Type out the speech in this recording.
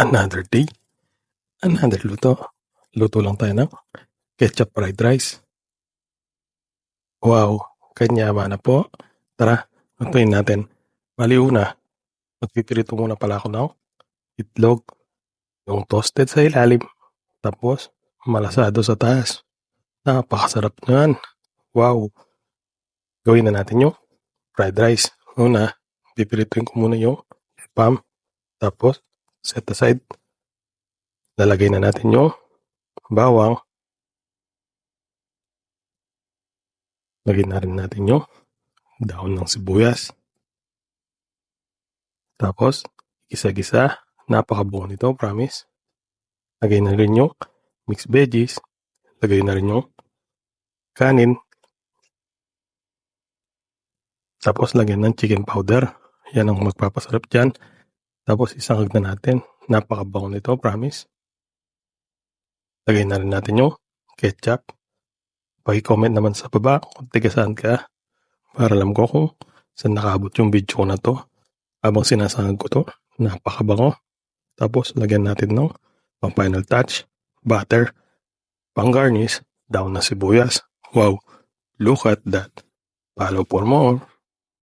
Another day, another luto. Luto lang tayo ng ketchup fried rice. Wow, kanyama na po. Tara, lutuin natin. Bali una, magpipirito muna pala ako ng itlog. Yung toasted sa ilalim, tapos malasado sa taas. Napakasarap naman. Wow. Gawin na natin yung fried rice. Una, pipirituin ko muna yung spam. Tapos, set aside. Lalagay na natin yung bawang. Lagyan na rin natin yung dahon ng sibuyas. Tapos, gisa-gisa. Napakabuo nito, promise. Lagay na rin yung mixed veggies. Lagay na rin yung kanin. Tapos, lagyan ng chicken powder. Yan ang magpapasarap dyan. Tapos, isangag na natin. Napakabuo nito, promise. Lagay na rin natin yung ketchup. Paki-comment naman sa baba kung tiga saan ka. Para alam ko kung saan nakaabot yung video ko na to. Habang sinasangag ko to, napakabango. Tapos, lagyan natin ng pang final touch, butter, pang garnish, daon na sibuyas. Wow, look at that. Follow for more.